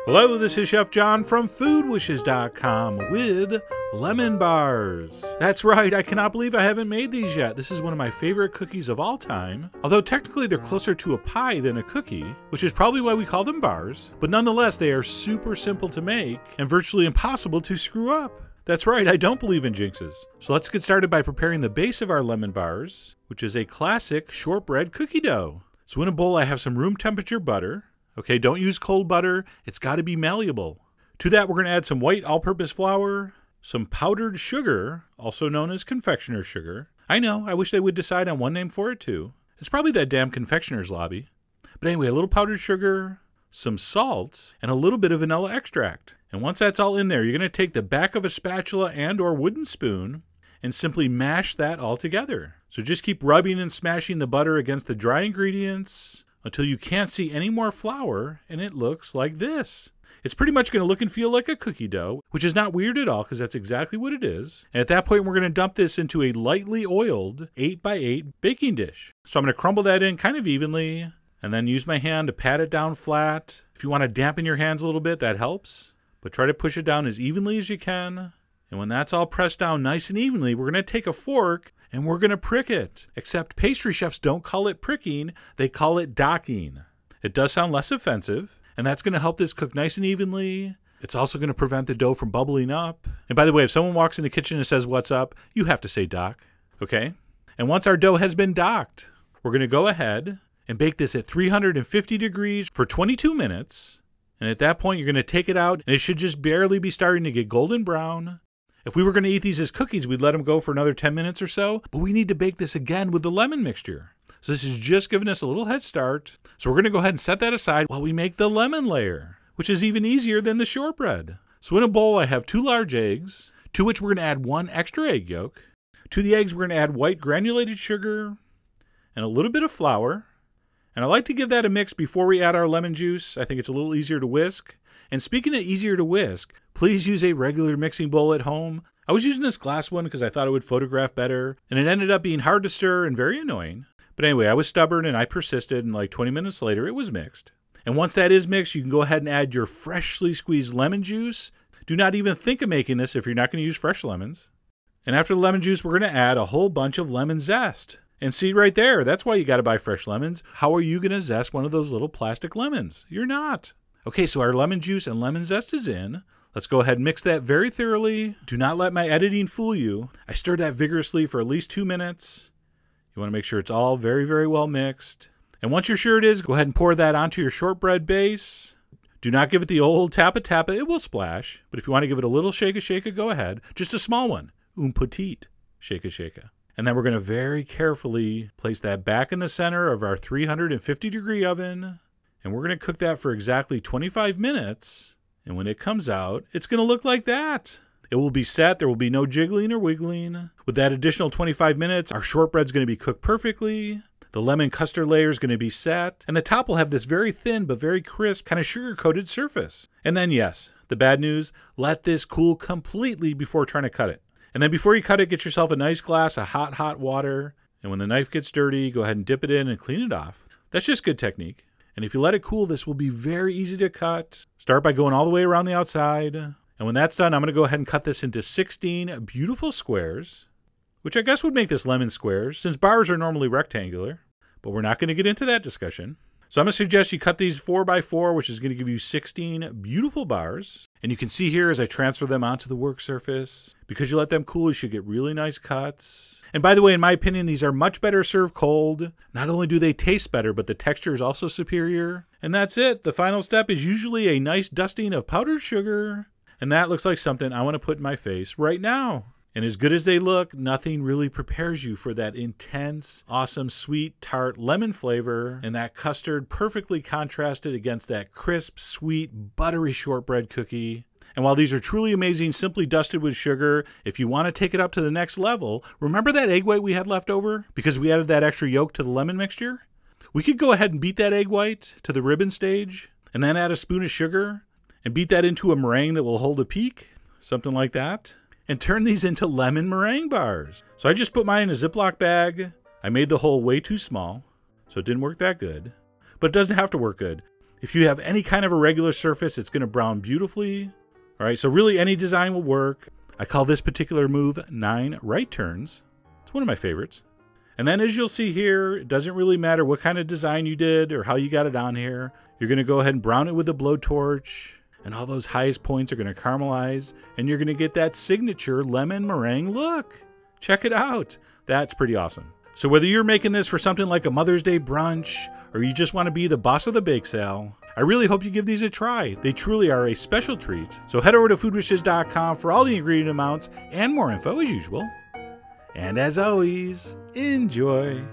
Hello, this is Chef John from foodwishes.com with lemon bars. That's right, I cannot believe I haven't made these yet. This is one of my favorite cookies of all time. Although technically they're closer to a pie than a cookie, which is probably why we call them bars. But nonetheless, they are super simple to make and virtually impossible to screw up. That's right, I don't believe in jinxes. So let's get started by preparing the base of our lemon bars, which is a classic shortbread cookie dough. So in a bowl I have some room temperature butter. Okay, don't use cold butter. It's got to be malleable. To that, we're going to add some white all-purpose flour, some powdered sugar, also known as confectioner's sugar. I know, I wish they would decide on one name for it too. It's probably that damn confectioner's lobby. But anyway, a little powdered sugar, some salt, and a little bit of vanilla extract. And once that's all in there, you're going to take the back of a spatula and or wooden spoon and simply mash that all together. So just keep rubbing and smashing the butter against the dry ingredients until you can't see any more flour, and it looks like this. It's pretty much going to look and feel like a cookie dough, which is not weird at all because that's exactly what it is. And at that point, we're going to dump this into a lightly oiled 8x8 baking dish. So I'm going to crumble that in kind of evenly and then use my hand to pat it down flat. If you want to dampen your hands a little bit, that helps. But try to push it down as evenly as you can. And when that's all pressed down nice and evenly, we're going to take a fork and we're going to prick it. Except pastry chefs don't call it pricking, they call it docking. It does sound less offensive, and that's going to help this cook nice and evenly. It's also going to prevent the dough from bubbling up. And by the way, if someone walks in the kitchen and says, "What's up?" you have to say dock, okay? And once our dough has been docked, we're going to go ahead and bake this at 350 degrees for 22 minutes. And at that point, you're going to take it out, and it should just barely be starting to get golden brown. If we were going to eat these as cookies, we'd let them go for another 10 minutes or so, but we need to bake this again with the lemon mixture. So this is just giving us a little head start. So we're going to go ahead and set that aside while we make the lemon layer, which is even easier than the shortbread. So in a bowl, I have 2 large eggs, to which we're going to add 1 extra egg yolk. To the eggs, we're going to add white granulated sugar and a little bit of flour. And I like to give that a mix before we add our lemon juice. I think it's a little easier to whisk. And speaking of easier to whisk, please use a regular mixing bowl at home. I was using this glass one because I thought it would photograph better, and it ended up being hard to stir and very annoying. But anyway, I was stubborn and I persisted, and like 20 minutes later, it was mixed. And once that is mixed, you can go ahead and add your freshly squeezed lemon juice. Do not even think of making this if you're not going to use fresh lemons. And after the lemon juice, we're going to add a whole bunch of lemon zest. And see right there, that's why you got to buy fresh lemons. How are you going to zest one of those little plastic lemons? You're not. Okay, so our lemon juice and lemon zest is in. Let's go ahead and mix that very thoroughly. Do not let my editing fool you. I stirred that vigorously for at least 2 minutes. You want to make sure it's all very, very well mixed. And once you're sure it is, go ahead and pour that onto your shortbread base. Do not give it the old tappa. It will splash. But if you want to give it a little shake-a, go ahead. Just a small one. Un petit shake-a. And then we're going to very carefully place that back in the center of our 350-degree oven. And we're going to cook that for exactly 25 minutes. And when it comes out, it's going to look like that. It will be set. There will be no jiggling or wiggling. With that additional 25 minutes, our shortbread's going to be cooked perfectly. The lemon custard layer is going to be set. And the top will have this very thin but very crisp kind of sugar-coated surface. And then, yes, the bad news, let this cool completely before trying to cut it. And then before you cut it, get yourself a nice glass of hot water. And when the knife gets dirty, go ahead and dip it in and clean it off. That's just good technique. And if you let it cool, this will be very easy to cut. Start by going all the way around the outside. And when that's done, I'm going to go ahead and cut this into 16 beautiful squares, which I guess would make this lemon squares, since bars are normally rectangular. But we're not going to get into that discussion. So I'm going to suggest you cut these 4x4, which is going to give you 16 beautiful bars. And you can see here as I transfer them onto the work surface, because you let them cool, you should get really nice cuts. And by the way, in my opinion, these are much better served cold. Not only do they taste better, but the texture is also superior. And that's it. The final step is usually a nice dusting of powdered sugar. And that looks like something I want to put in my face right now. And as good as they look, nothing really prepares you for that intense, awesome, sweet, tart lemon flavor and that custard perfectly contrasted against that crisp, sweet, buttery shortbread cookie. And while these are truly amazing, simply dusted with sugar, if you want to take it up to the next level, remember that egg white we had left over because we added that extra yolk to the lemon mixture? We could go ahead and beat that egg white to the ribbon stage and then add a spoon of sugar and beat that into a meringue that will hold a peak, something like that, and turn these into lemon meringue bars. So I just put mine in a Ziploc bag. I made the hole way too small, so it didn't work that good. But it doesn't have to work good. If you have any kind of a regular surface, it's going to brown beautifully. All right, so really any design will work. I call this particular move 9 right turns. It's one of my favorites. And then as you'll see here, it doesn't really matter what kind of design you did or how you got it on here. You're going to go ahead and brown it with a blowtorch, and all those highest points are going to caramelize, and you're going to get that signature lemon meringue look. Check it out. That's pretty awesome. So whether you're making this for something like a Mother's Day brunch, or you just want to be the boss of the bake sale, I really hope you give these a try. They truly are a special treat. So head over to foodwishes.com for all the ingredient amounts and more info as usual. And as always, enjoy.